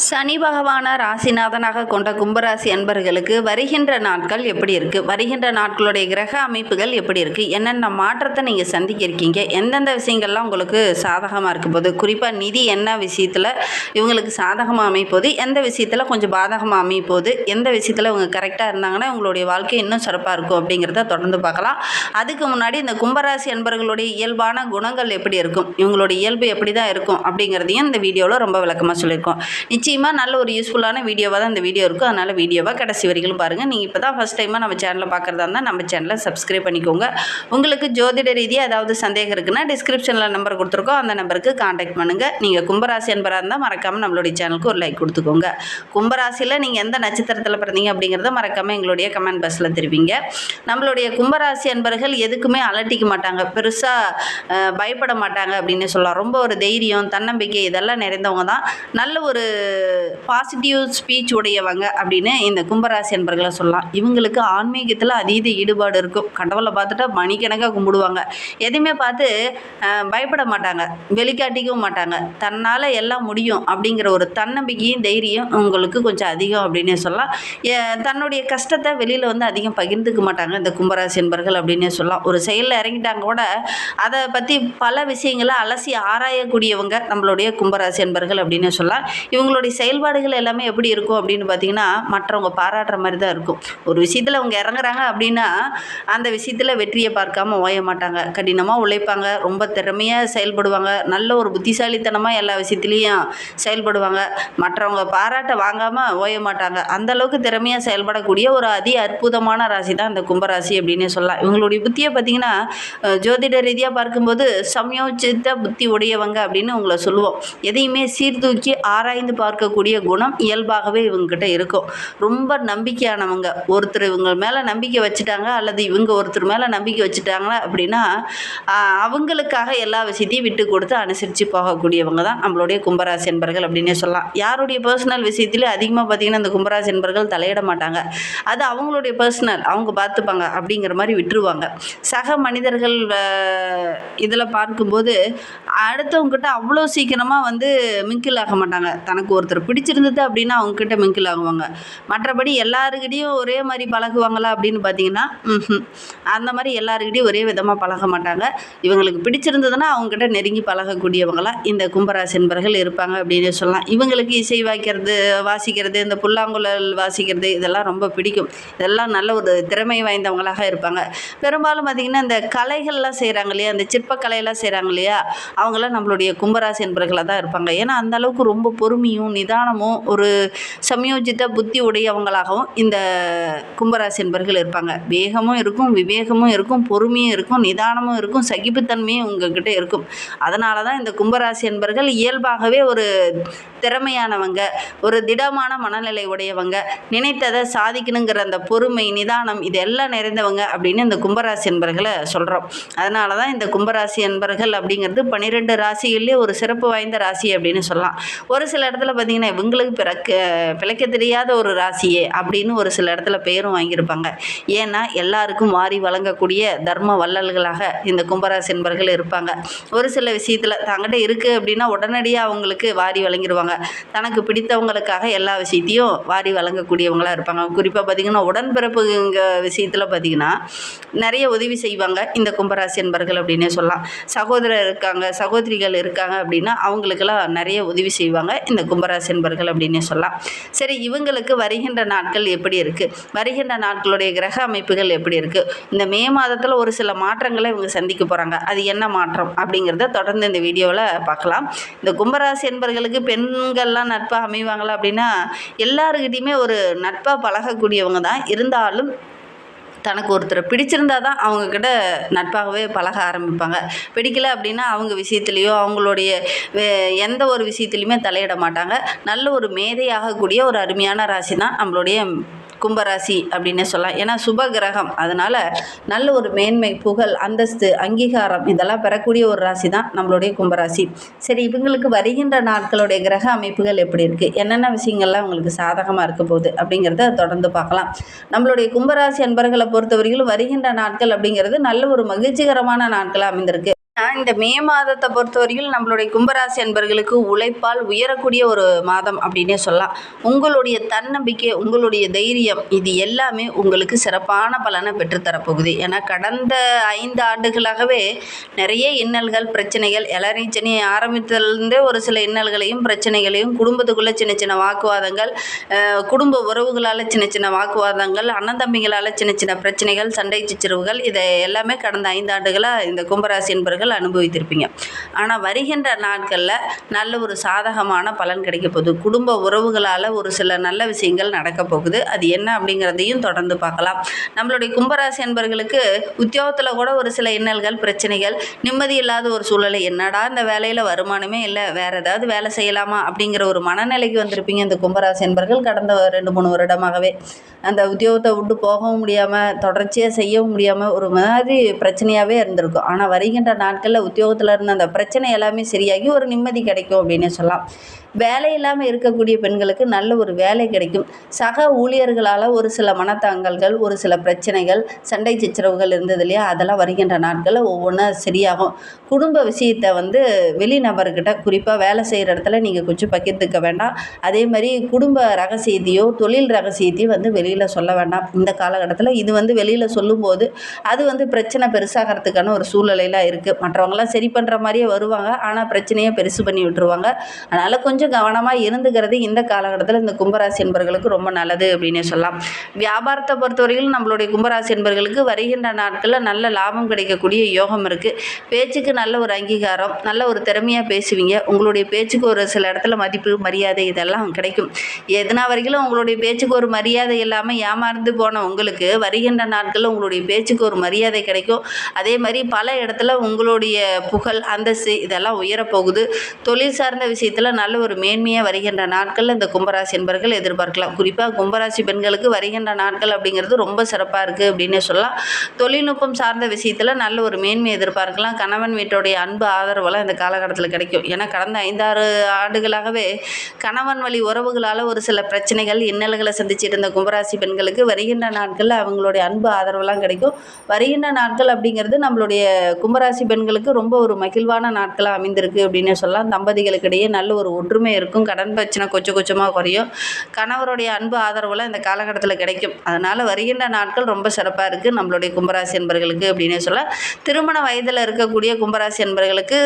சனி பகவான ராசிநாதனாக கொண்ட கும்பராசி அன்பர்களுக்கு வருகின்ற நாட்கள் எப்படி இருக்குது, வருகின்ற நாட்களுடைய கிரக அமைப்புகள் எப்படி இருக்குது, என்னென்ன மாற்றத்தை நீங்கள் சந்திக்க இருக்கீங்க, எந்தெந்த விஷயங்கள்லாம் உங்களுக்கு சாதகமாக இருக்க போது, குறிப்பாக நிதி என்ன விஷயத்தில் இவங்களுக்கு சாதகமாக அமைப்போது, எந்த விஷயத்தில் கொஞ்சம் பாதகமாக அமைப்போது, எந்த விஷயத்தில் இவங்க கரெக்டாக இருந்தாங்கன்னா உங்களுடைய வாழ்க்கை இன்னும் சிறப்பாக இருக்கும் அப்படிங்கிறத தொடர்ந்து பார்க்கலாம். அதுக்கு முன்னாடி இந்த கும்பராசி அன்பர்களுடைய இயல்பான குணங்கள் எப்படி இருக்கும், இவங்களுடைய இயல்பு எப்படி தான் இருக்கும் அப்படிங்கிறதையும் இந்த வீடியோவில் ரொம்ப விளக்கமாக சொல்லியிருக்கோம். நிச்சயமாக நல்ல ஒரு யூஸ்ஃபுல்லான வீடியோவாக தான் இந்த வீடியோ இருக்கும். அதனால் வீடியோவை கடைசி வரைக்கும் பாருங்கள். நீங்கள் இப்போ தான் ஃபஸ்ட் டைமாக நம்ம சேனலை பார்க்குறதா இருந்தால் நம்ம சேனலை சப்ஸ்கிரைப் பண்ணிக்கோங்க. உங்களுக்கு ஜோதிட ரீதியாக ஏதாவது சந்தேகம் இருக்குன்னா டிஸ்கிரிப்ஷனில் நம்பர் கொடுத்துருக்கோம், அந்த நம்பருக்கு காண்டாக்ட் பண்ணுங்கள். நீங்கள் கும்பராசி என்பராக இருந்தால் மறக்காமல் நம்மளுடைய சேனலுக்கு ஒரு லைக் கொடுத்துக்கோங்க. கும்பராசியில் நீங்கள் எந்த நட்சத்திரத்தில் பிறந்தீங்க அப்படிங்கிறத மறக்காமல் எங்களுடைய கமெண்ட் பாக்ஸில் தெரிவிங்க. நம்மளுடைய கும்பராசி அன்பர்கள் எதுக்குமே அலட்டிக்க மாட்டாங்க, பெருசாக பயப்பட மாட்டாங்க அப்படின்னு சொல்லலாம். ரொம்ப ஒரு தைரியம், தன்னம்பிக்கை இதெல்லாம் நிறைந்தவங்க தான். நல்ல ஒரு பாசிட்டிவ் ஸ்பீச் உடையவங்க அப்படின்னு இந்த கும்பராசி அன்பர்களை சொல்லலாம். இவங்களுக்கு ஆன்மீகத்தில் அதீத ஈடுபாடு இருக்கும். கடவுளை பார்த்துட்டா மணிக்கணக்காக கும்பிடுவாங்க. எதையுமே பார்த்து பயப்பட மாட்டாங்க, வெளிக்காட்டிக்கவும் மாட்டாங்க. தன்னால் எல்லாம் முடியும் அப்படிங்கிற ஒரு தன்னம்பிக்கையும் தைரியம் உங்களுக்கு கொஞ்சம் அதிகம் அப்படின்னே சொல்லலாம். தன்னுடைய கஷ்டத்தை வெளியில் வந்து அதிகம் பகிர்ந்துக்க மாட்டாங்க இந்த கும்பராசி அன்பர்கள் அப்படின்னே சொல்லலாம். ஒரு செயலில் இறங்கிட்டாங்க கூட அதை பற்றி பல விஷயங்களை அலசி ஆராயக்கூடியவங்க நம்மளுடைய கும்பராசி அன்பர்கள் அப்படின்னு சொல்லலாம். இவங்களுடைய செயல்பாடுகள் எல்லாமே எப்படி இருக்கும் அப்படின்னு பார்த்தீங்கன்னா மற்றவங்க பாராட்டுற மாதிரி தான் இருக்கும். ஒரு விஷயத்தில் அவங்க இறங்குறாங்க அப்படின்னா அந்த விஷயத்தில் வெற்றியை பார்க்காம ஓய மாட்டாங்க. கடினமாக உழைப்பாங்க, ரொம்ப திறமையாக செயல்படுவாங்க, நல்ல ஒரு புத்திசாலித்தனமாக எல்லா விஷயத்துலேயும் செயல்படுவாங்க. மற்றவங்க பாராட்ட வாங்காமல் ஓய மாட்டாங்க. அந்தளவுக்கு திறமையாக செயல்படக்கூடிய ஒரு அற்புதமான ராசி தான் இந்த கும்பராசி அப்படின்னு சொல்லலாம். இவங்களுடைய புத்தியை பார்த்திங்கன்னா ஜோதிட ரீதியாக பார்க்கும்போது சமயோசித்த புத்தி உடையவங்க அப்படின்னு உங்களை சொல்லுவோம். எதையுமே சீர்தூக்கி ஆராய்ந்து பார்க்கக்கூடிய குணம் இயல்பாகவே இவங்ககிட்ட இருக்கும். ரொம்ப நம்பிக்கையானவங்க. ஒருத்தர் இவங்க மேலே நம்பிக்கை வச்சுட்டாங்க அல்லது இவங்க ஒருத்தர் மேலே நம்பிக்கை வச்சுட்டாங்க அப்படின்னா அவங்களுக்காக எல்லா விஷயத்தையும் விட்டு கொடுத்து அனுசரித்து போகக்கூடியவங்க தான் நம்மளுடைய கும்பராசி என்பர்கள் அப்படின்னே சொல்லலாம். யாருடைய பர்சனல் விஷயத்திலே அதிகமாக பார்த்திங்கன்னா இந்த கும்பராசி என்பர்கள் தலையிட மாட்டாங்க. அது அவங்களுடைய பர்சனல், அவங்க பார்த்துப்பாங்க அப்படிங்கிற மாதிரி விட்டுருவாங்க. சக மனிதர்கள் இதில் பார்க்கும்போது அடுத்தவங்ககிட்ட அவ்வளோ சீக்கிரமாக வந்து மிங்கிள் ஆக மாட்டாங்க. தனக்கு ஒருத்தர் பிடிச்சிருந்தது அப்படின்னா அவங்கக்கிட்ட மிங்கிள் ஆகுவாங்க. மற்றபடி எல்லாருக்கிட்டையும் ஒரே மாதிரி பழகுவாங்களா அப்படின்னு பார்த்தீங்கன்னா அந்த மாதிரி எல்லாருக்கிட்டையும் ஒரே விதமாக பழக மாட்டாங்க. இவங்களுக்கு பிடிச்சிருந்ததுன்னா அவங்ககிட்ட நெருங்கி பழகக்கூடியவங்களாம் இந்த கும்பராசி என்பர்கள் இருப்பாங்க அப்படின்னு சொல்லலாம். இவங்களுக்கு இசை வாசிக்கிறது, இந்த புல்லாங்குழல் வாசிக்கிறது இதெல்லாம் ரொம்ப பிடிக்கும். இதெல்லாம் நல்ல ஒரு திறமை வாய்ந்தவங்களாக இருப்பாங்க. பெரும்பாலும் பார்த்திங்கன்னா இந்த கலைகள்லாம் செய்கிறாங்க இல்லையா, இந்த சிற்பக்கலையெல்லாம் செய்கிறாங்க இல்லையா, அவங்களாம் நம்மளுடைய கும்பராசி என்பர்களாக தான் இருப்பாங்க. ஏன்னா அந்த அளவுக்கு ரொம்ப பொறுமையும் நிதானமும் ஒரு சமயோஜித்த புத்தி உடையவங்களாகவும் இந்த கும்பராசி என்பர்கள் இருப்பாங்க. வேகமும் இருக்கும், விவேகமும் இருக்கும், பொறுமையும் இருக்கும், நிதானமும் இருக்கும், சகிப்புத்தன்மையும் உங்ககிட்ட இருக்கும். அதனால தான் இந்த கும்பராசி என்பர்கள் இயல்பாகவே ஒரு திறமையானவங்க, ஒரு திடமான மனநிலை உடையவங்க, நினைத்ததை சாதிக்கணுங்கிற அந்த பொறுமை நிதானம் இதெல்லாம் நிறைந்தவங்க அப்படின்னு இந்த கும்பராசி என்பர்களை சொல்கிறோம். அதனால தான் இந்த கும்பராசி என்பர்கள் அப்படிங்கிறது 12 ராசிகள்லேயே ஒரு சிறப்பு வாய்ந்த ராசி அப்படின்னு சொல்லலாம். ஒரு சில இடத்துல பார்த்திங்கன்னா இவங்களுக்கு பிழைக்க தெரியாத ஒரு ராசியே அப்படின்னு ஒரு சில இடத்துல பெயரும் வாங்கியிருப்பாங்க. ஏன்னா எல்லாருக்கும் வாரி வழங்கக்கூடிய தர்ம வள்ளல்களாக இந்த கும்பராசி என்பர்கள் இருப்பாங்க. ஒரு சில விஷயத்தில் தங்கிட்ட இருக்குது அப்படின்னா உடனடியாக அவங்களுக்கு வாரி வழங்கிடுவாங்க. தனக்கு பிடித்தவங்களுக்காக எல்லா விஷயத்தையும் வாரி வழங்கக்கூடியவங்களாக இருப்பாங்க. குறிப்பாக பார்த்திங்கன்னா உடன்பிறப்பு விஷயத்தில் பார்த்திங்கன்னா நிறைய உதவி செய்வாங்க இந்த கும்பராசி என்பர்கள் அப்படின்னே சொல்லலாம். சகோதரர் இருக்காங்க, சகோதரிகள் இருக்காங்க அப்படின்னா அவங்களுக்கெல்லாம் நிறைய உதவி செய்வாங்க இந்த கும்பராசி என்பர்கள் அப்படின்னே சொல்லலாம். சரி, இவங்களுக்கு வருகின்ற நாட்கள் எப்படி இருக்குது, வருகின்ற நாட்களுடைய கிரக அமைப்புகள் எப்படி இருக்குது, இந்த மே மாதத்தில் ஒரு சில மாற்றங்களை இவங்க சந்திக்க போகிறாங்க. அது என்ன மாற்றம் அப்படிங்கிறத தொடர்ந்து இந்த வீடியோவில் பார்க்கலாம். இந்த கும்பராசி என்பர்களுக்கு பெண்கள்லாம் நட்பாக அமைவாங்களா அப்படின்னா எல்லாருக்கிட்டையுமே ஒரு நட்பாக பழகக்கூடியவங்க தான். இருந்தாலும் தனக்கு ஒருத்தரை பிடிச்சிருந்தா தான் அவங்கக்கிட்ட நட்பாகவே பழக ஆரம்பிப்பாங்க. பிடிக்கல அப்படின்னா அவங்க விஷயத்துலேயோ அவங்களுடைய எந்த ஒரு விஷயத்துலையுமே தலையிட மாட்டாங்க. நல்ல ஒரு மேதையாகக்கூடிய ஒரு அருமையான ராசி தான் நம்மளுடைய கும்பராசி அப்படின்னே சொல்லலாம். ஏன்னா சுப கிரகம், அதனால் நல்ல ஒரு மேன்மை, புகழ், அந்தஸ்து, அங்கீகாரம் இதெல்லாம் பெறக்கூடிய ஒரு ராசி தான் நம்மளுடைய கும்பராசி. சரி, இவங்களுக்கு வருகின்ற நாட்களுடைய கிரக அமைப்புகள் எப்படி இருக்குது, என்னென்ன விஷயங்கள்லாம் உங்களுக்கு சாதகமாக இருக்க போகுது அப்படிங்கிறத தொடர்ந்து பார்க்கலாம். நம்மளுடைய கும்பராசி அன்பர்களை பொறுத்தவரையிலும் வருகின்ற நாட்கள் அப்படிங்கிறது நல்ல ஒரு மகிழ்ச்சிகரமான நாட்களாக அமைந்திருக்கு. இந்த மே மாதத்தை பொறுத்தவரையில் நம்மளுடைய கும்பராசி அன்பர்களுக்கு உழைப்பால் உயரக்கூடிய ஒரு மாதம் அப்படின்னே சொல்லலாம். உங்களுடைய தன்னம்பிக்கை, உங்களுடைய தைரியம் இது எல்லாமே உங்களுக்கு சிறப்பான பலனை பெற்றுத்தரப்போகுது. ஏன்னா கடந்த 5 ஆண்டுகளாகவே நிறைய இன்னல்கள், பிரச்சனைகள், இளநீச்சனி ஆரம்பித்ததுலேருந்தே ஒரு சில இன்னல்களையும் பிரச்சனைகளையும், குடும்பத்துக்குள்ளே சின்ன சின்ன வாக்குவாதங்கள், குடும்ப உறவுகளால் சின்ன சின்ன வாக்குவாதங்கள், அண்ணன் தம்பிகளால் சின்ன சின்ன பிரச்சனைகள், சண்டை சச்சரவுகள், இதை எல்லாமே கடந்த 5 ஆண்டுகளாக இந்த கும்பராசி என்பர்கள் அனுபவித்திருப்பீங்க. ஆனால் வருகின்ற நாட்களில் நல்ல ஒரு சாதகமான பலன் கிடைக்க போகுது. குடும்ப உறவுகளால் ஒரு சில நல்ல விஷயங்கள் நடக்க போகுது. அது என்ன அப்படிங்கிறதையும் தொடர்ந்து பார்க்கலாம். நம்மளுடைய கும்பராசி என்பர்களுக்கு உத்தியோகத்தில் கூட ஒரு சில இன்னல்கள், பிரச்சனைகள், நிம்மதி இல்லாத ஒரு சூழ்நிலை, என்னடா இந்த வேலையில் வருமானமே இல்லை, வேறு ஏதாவது வேலை செய்யலாமா அப்படிங்கிற ஒரு மனநிலைக்கு வந்திருப்பீங்க இந்த கும்பராசி என்பர்கள். கடந்த 2-3 வருடமாகவே அந்த உத்தியோகத்தை விட்டு போகவும் முடியாமல், தொடர்ச்சியாக செய்யவும் முடியாமல் ஒரு மாதிரி பிரச்சனையாகவே இருந்திருக்கும். ஆனால் வருகின்ற நாட்களில் உத்தியோகத்தில் இருந்த அந்த பிரச்சனை எல்லாமே சரியாகி ஒரு நிம்மதி கிடைக்கும் அப்படின்னு சொல்லலாம். வேலை இல்லாமல் இருக்கக்கூடிய பெண்களுக்கு நல்ல ஒரு வேலை கிடைக்கும். சக ஊழியர்களால் ஒரு சில மனத்தாங்கல்கள், ஒரு சில பிரச்சனைகள், சண்டை சச்சரவுகள் இருந்தது இல்லையா, அதெல்லாம் வருகின்ற நாட்களில் ஒவ்வொன்றா சரியாகும். குடும்ப விஷயத்தை வெளிநபர்கிட்ட, குறிப்பாக வேலை செய்கிற இடத்துல நீங்கள் கொஞ்சம் பகிர்ந்துக்க வேண்டாம். அதே மாதிரி குடும்ப ரகசியத்தையோ தொழில் ரகசியத்தையோ வெளியில் சொல்ல வேண்டாம் இந்த காலகட்டத்தில். இது வெளியில் சொல்லும்போது அது பிரச்சனை பெருசாகிறதுக்கான ஒரு சூழ்நிலையில் இருக்குது. மற்றவங்களாம் சரி பண்ணுற மாதிரியே வருவாங்க, ஆனால் பிரச்சனையை பெருசு பண்ணி விட்டுருவாங்க. அதனால் கொஞ்சம் கவனமாக இருந்துக்கிறது இந்த காலகட்டத்தில் இந்த கும்பராசி என்பர்களுக்கு ரொம்ப நல்லது அப்படின்னே சொல்லலாம். வியாபாரத்தை பொறுத்தவரையிலும் நம்மளுடைய கும்பராசி என்பர்களுக்கு வருகின்ற நாட்களில் நல்ல லாபம் கிடைக்கக்கூடிய யோகம் இருக்குது. பேச்சுக்கு நல்ல ஒரு அங்கீகாரம், நல்ல ஒரு திறமையாக பேசுவீங்க. உங்களுடைய பேச்சுக்கு ஒரு சில இடத்துல மதிப்பு, மரியாதை இதெல்லாம் கிடைக்கும். எதுனா வரைக்கும் உங்களுடைய பேச்சுக்கு ஒரு மரியாதை இல்லாமல் ஏமாந்து போன உங்களுக்கு வருகின்ற நாட்களில் உங்களுடைய பேச்சுக்கு ஒரு மரியாதை கிடைக்கும். அதே மாதிரி பல இடத்துல உங்களுடைய புகழ், அந்தஸ்து இதெல்லாம் உயரப்போகுது. தொழில் சார்ந்த விஷயத்தில் நல்ல ஒரு மேன்மையாக வருகின்ற நாட்களில் இந்த கும்பராசி என்பர்கள் எதிர்பார்க்கலாம். குறிப்பாக கும்பராசி பெண்களுக்கு வருகின்ற நாட்கள் அப்படிங்கிறது ரொம்ப சிறப்பாக இருக்குது அப்படின்னே சொல்லலாம். தொழில்நுட்பம் சார்ந்த விஷயத்தில் நல்ல ஒரு மேன்மை எதிர்பார்க்கலாம். கணவன் வீட்டுடைய அன்பு, ஆதரவெல்லாம் இந்த காலகட்டத்தில் கிடைக்கும். ஏன்னா கடந்த 5-6 ஆண்டுகளாகவே கணவன் வழி உறவுகளால் ஒரு சில பிரச்சனைகள், இன்னல்களை சந்திச்சுட்டு இருந்த கும்பராசி பெண்களுக்கு வருகின்ற நாட்களில் அவங்களுடைய அன்பு, ஆதரவெல்லாம் கிடைக்கும். வருகின்ற நாட்கள் அப்படிங்கிறது நம்மளுடைய கும்பராசி பெண்களுக்கு ரொம்ப ஒரு மகிழ்வான நாட்களாக அமைந்திருக்கு அப்படின்னே சொல்லலாம். தம்பதிகளுக்கிடையே நல்ல ஒரு ஒற்றுமை இருக்கும். கடன் பிரச்சனை கொஞ்சமாக குறையும். கணவருடைய அன்பு, ஆதரவுலாம் இந்த காலகட்டத்தில் கிடைக்கும். அதனால் வருகின்ற நாட்கள் ரொம்ப சிறப்பாக இருக்குது நம்மளுடைய கும்பராசி என்பர்களுக்கு அப்படின்னே சொல்லலாம். திருமண வயதில் இருக்கக்கூடிய கும்பராசி என்பர்களுக்கு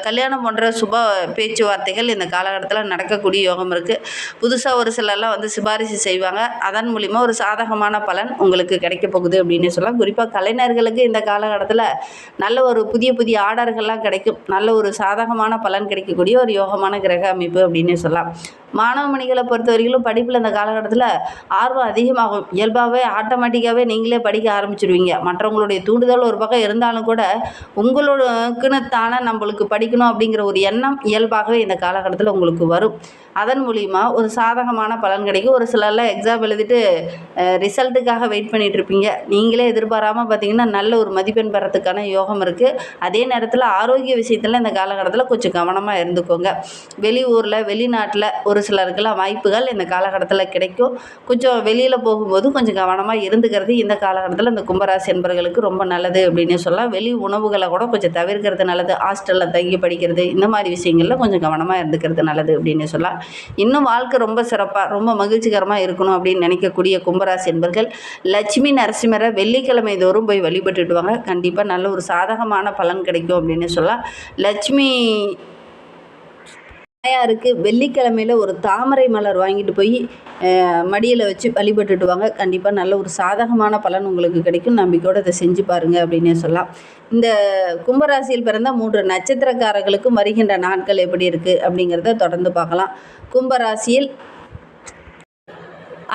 கல்யாணம் போன்ற சுப பேச்சுவார்த்தைகள் இந்த காலகட்டத்தில் நடக்கக்கூடிய யோகம் இருக்குது. புதுசாக ஒரு சிலர்லாம் சிபாரிசு செய்வாங்க. அதன் மூலிமா ஒரு சாதகமான பலன் உங்களுக்கு கிடைக்க போகுது அப்படின்னு சொல்லலாம். குறிப்பாக கலைஞர்களுக்கு இந்த காலகட்டத்தில் நல்ல ஒரு புதிய ஆர்டர்கள்லாம் கிடைக்கும். நல்ல ஒரு சாதகமான பலன் கிடைக்கக்கூடிய ஒரு யோகமான கிரக அமைப்பு அப்படின்னு சொல்லலாம். மாணவ மணிகளை பொறுத்தவரையிலும் படிப்பில் இந்த காலகட்டத்தில் ஆர்வம் அதிகமாகும். இயல்பாகவே ஆட்டோமேட்டிக்காகவே நீங்களே படிக்க ஆரம்பிச்சிடுவீங்க. மற்றவங்களுடைய தூண்டுதல் ஒரு பக்கம் இருந்தாலும் கூட உங்களுக்குன்னு தானே நம்மளுக்கு படிக்கணும் அப்படிங்கிற ஒரு எண்ணம் இயல்பாகவே இந்த காலகட்டத்தில் உங்களுக்கு வரும். அதன் மூலிமா ஒரு சாதகமான பலன் கிடைக்கும். ஒரு சிலர்லாம் எக்ஸாம் எழுதிட்டு ரிசல்ட்டுக்காக வெயிட் பண்ணிகிட்ருப்பீங்க. நீங்களே எதிர்பாராமல் பார்த்தீங்கன்னா நல்ல ஒரு மதிப்பெண் பெறத்துக்கான யோகம் இருக்குது. அதே நேரத்தில் ஆரோக்கிய விஷயத்தில் இந்த காலகட்டத்தில் கொஞ்சம் கவனமாக இருந்துக்கோங்க. வெளியூரில், வெளிநாட்டில் ஒரு சிலருக்கெல்லாம் வாய்ப்புகள் இந்த காலகட்டத்தில் கிடைக்கும். கொஞ்சம் வெளியில் போகும்போது கொஞ்சம் கவனமாக இருந்துக்கிறது இந்த காலகட்டத்தில் இந்த கும்பராசி என்பர்களுக்கு ரொம்ப நல்லது அப்படின்னு சொல்லலாம். வெளி உணவுகளை கூட கொஞ்சம் தவிர்க்கிறது நல்லது. ஹாஸ்டலில் தங்கி படிக்கிறது இந்த மாதிரி விஷயங்களில் கொஞ்சம் கவனமாக இருந்துக்கிறது நல்லது அப்படின்னு சொல்லலாம். இன்னும் வாழ்க்கை ரொம்ப சிறப்பாக, ரொம்ப மகிழ்ச்சிகரமாக இருக்கணும் அப்படின்னு நினைக்கக்கூடிய கும்பராசி என்பர்கள் லட்சுமி நரசிம்மரை வெள்ளிக்கிழமை தோறும் போய் வழிபட்டுட்டு வாங்க. கண்டிப்பாக நல்ல ஒரு சாதகமான பலன் கிடைக்கும் அப்படின்னு சொல்லலாம். லட்சுமி தாயாருக்கு வெள்ளிக்கிழமையில் ஒரு தாமரை மலர் வாங்கிட்டு போய் மடியில் வச்சு வழிபட்டுட்டு வாங்க. கண்டிப்பாக நல்ல ஒரு சாதகமான பலன் உங்களுக்கு கிடைக்கும். நம்பிக்கையோடு இதை செஞ்சு பாருங்கள் அப்படின்னே சொல்லலாம். இந்த கும்பராசியில் பிறந்த 3 நட்சத்திரக்காரர்களுக்கும் வருகின்ற நாட்கள் எப்படி இருக்குது அப்படிங்கிறத தொடர்ந்து பார்க்கலாம். கும்பராசியில்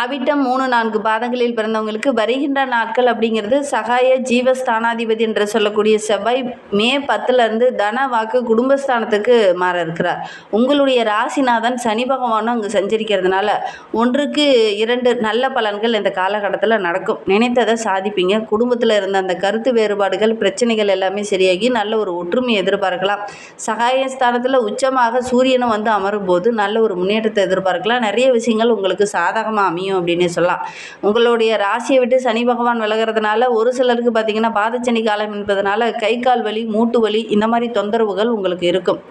அவிட்டம் 3-4 பாதங்களில் பிறந்தவங்களுக்கு வருகின்ற நாட்கள் அப்படிங்கிறது சகாய ஜீவஸ்தானாதிபதி என்று சொல்லக்கூடிய செவ்வாய் மே 10லேருந்து தன வாக்கு குடும்பஸ்தானத்துக்கு மாற இருக்கிறார். உங்களுடைய ராசிநாதன் சனி பகவானும் அங்கே சஞ்சரிக்கிறதுனால 1க்கு 2 நல்ல பலன்கள் இந்த காலகட்டத்தில் நடக்கும். நினைத்ததை சாதிப்பீங்க. குடும்பத்தில் இருந்த அந்த கருத்து வேறுபாடுகள், பிரச்சனைகள் எல்லாமே சரியாகி நல்ல ஒரு ஒற்றுமை எதிர்பார்க்கலாம். சகாயஸ்தானத்தில் உச்சமாக சூரியனும் அமரும் போது நல்ல ஒரு முன்னேற்றத்தை எதிர்பார்க்கலாம். நிறைய விஷயங்கள் உங்களுக்கு சாதகமாக அமையும் அமையும் அப்படின்னு சொல்லலாம். உங்களுடைய ராசியை விட்டு சனி பகவான் விலகிறதுனால ஒரு சிலருக்கு பார்த்திங்கன்னா பாதச்சனி காலம் என்பதனால கை கால் வலி, மூட்டு வலி இந்த மாதிரி தொந்தரவுகள் உங்களுக்கு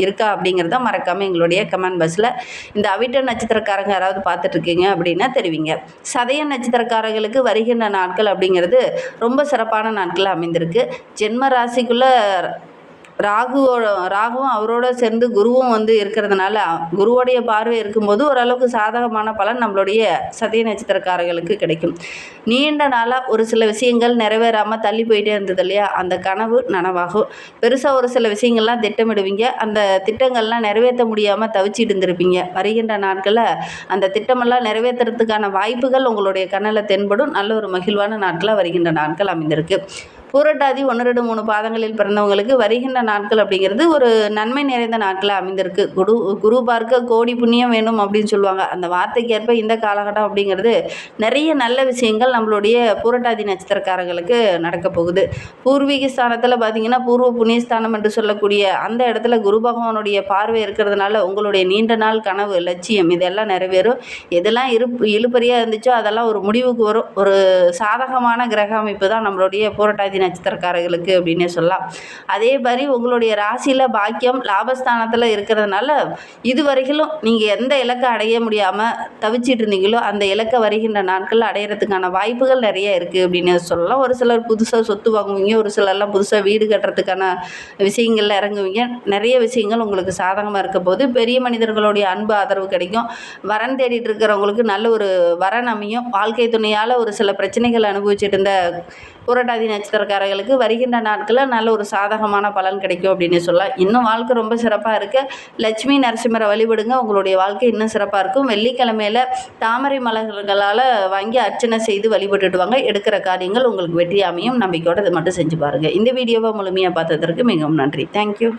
இருக்கா அப்படிங்கிறத மறக்காமல் எங்களுடைய கமெண்ட் பாக்ஸில் இந்த அவிட்ட நட்சத்திரக்காரங்க யாராவது பார்த்துட்ருக்கீங்க அப்படின்னா தெரிவிங்க. சதய நட்சத்திரக்காரர்களுக்கு வருகின்ற நாட்கள் அப்படிங்கிறது ரொம்ப சிறப்பான நாட்கள் அமைந்திருக்கு. ஜென்ம ராசிக்குள்ளே ராகுவும் அவரோட சேர்ந்து குருவும் இருக்கிறதுனால குருவோடைய பார்வை இருக்கும்போது ஓரளவுக்கு சாதகமான பலன் நம்மளுடைய சதய நட்சத்திரக்காரர்களுக்கு கிடைக்கும். நீண்ட நாளாக ஒரு சில விஷயங்கள் நிறைவேறாமல் தள்ளி போயிட்டே இருந்தது இல்லையா, அந்த கனவு நனவாகும். பெருசாக ஒரு சில விஷயங்கள்லாம் திட்டமிடுவீங்க, அந்த திட்டங்கள்லாம் நிறைவேற்ற முடியாமல் தவிச்சிட்டு இருந்திருப்பீங்க. வருகின்ற நாட்களில் அந்த திட்டமெல்லாம் நிறைவேற்றுறதுக்கான வாய்ப்புகள் உங்களுடைய கண்ணில் தென்படும். நல்ல ஒரு மகிழ்வான நாட்களாக வருகின்ற நாட்கள் அமைந்திருக்கு. பூரட்டாதி 1, 2, 3 பாதங்களில் பிறந்தவங்களுக்கு வருகின்ற நாட்கள் அப்படிங்கிறது ஒரு நன்மை நிறைந்த நாட்களாக அமைந்திருக்கு. குரு பார்க்க கோடி புண்ணியம் வேணும் அப்படின்னு சொல்லுவாங்க. அந்த வார்த்தைக்கேற்ப இந்த காலகட்டம் அப்படிங்கிறது நிறைய நல்ல விஷயங்கள் நம்மளுடைய பூரட்டாதி நட்சத்திரக்காரங்களுக்கு நடக்க போகுது. பூர்வீக ஸ்தானத்தில் பார்த்திங்கன்னா பூர்வ புண்ணியஸ்தானம் என்று சொல்லக்கூடிய அந்த இடத்துல குரு பகவானுடைய பார்வை இருக்கிறதுனால உங்களுடைய நீண்ட நாள் கனவு, லட்சியம் இதெல்லாம் நிறைவேறும். எதெல்லாம் இழுபறியாக இருந்துச்சோ அதெல்லாம் ஒரு முடிவுக்கு வரும். ஒரு சாதகமான கிரக அமைப்பு தான் நம்மளுடைய பூரட்டாதி நட்சத்திரக்காரர்களுக்கு அப்படின்னே சொல்லலாம். அதே மாதிரி உங்களுடைய ராசியில் பாக்கியம் லாபஸ்தானத்தில் இருக்கிறதுனால இதுவரையிலும் நீங்கள் எந்த இலக்கை அடைய முடியாமல் தவிச்சிட்டு இருந்தீங்களோ அந்த இலக்கை வருகின்ற நாட்களில் அடையிறதுக்கான வாய்ப்புகள் நிறைய இருக்குது அப்படின்னு சொல்லலாம். ஒரு சிலர் புதுசாக சொத்து வாங்குவீங்க, ஒரு சிலர்லாம் புதுசாக வீடு கட்டுறதுக்கான விஷயங்களில் இறங்குவீங்க. நிறைய விஷயங்கள் உங்களுக்கு சாதகமாக இருக்க போது பெரிய மனிதர்களுடைய அன்பு ஆதரவு கிடைக்கும். வரன் தேடிட்டு இருக்கிறவங்களுக்கு நல்ல ஒரு வரன் அமையும். வாழ்க்கை துணையால் ஒரு சில பிரச்சனைகள் அனுபவிச்சுட்டு இருந்த பூரட்டாதி நட்சத்திரக்காரர்களுக்கு வருகின்ற நாட்களில் நல்ல ஒரு சாதகமான பலன் கிடைக்கும் அப்படின்னு சொல்லலாம். இன்னும் வாழ்க்கை ரொம்ப சிறப்பாக இருக்குது. லட்சுமி நரசிம்மரை வழிபடுங்க, உங்களுடைய வாழ்க்கை இன்னும் சிறப்பாக இருக்கும். வெள்ளிக்கிழமையில் தாமரை மலர்களால் வாங்கி அர்ச்சனை செய்து வழிபட்டுட்டு வாங்க. எடுக்கிற காரியங்கள் உங்களுக்கு வெற்றி அமையும். நம்பிக்கையோடு இதை மட்டும் செஞ்சு பாருங்கள். இந்த வீடியோவை முழுமையாக பார்த்ததற்கு மிகவும் நன்றி. தேங்க்யூ.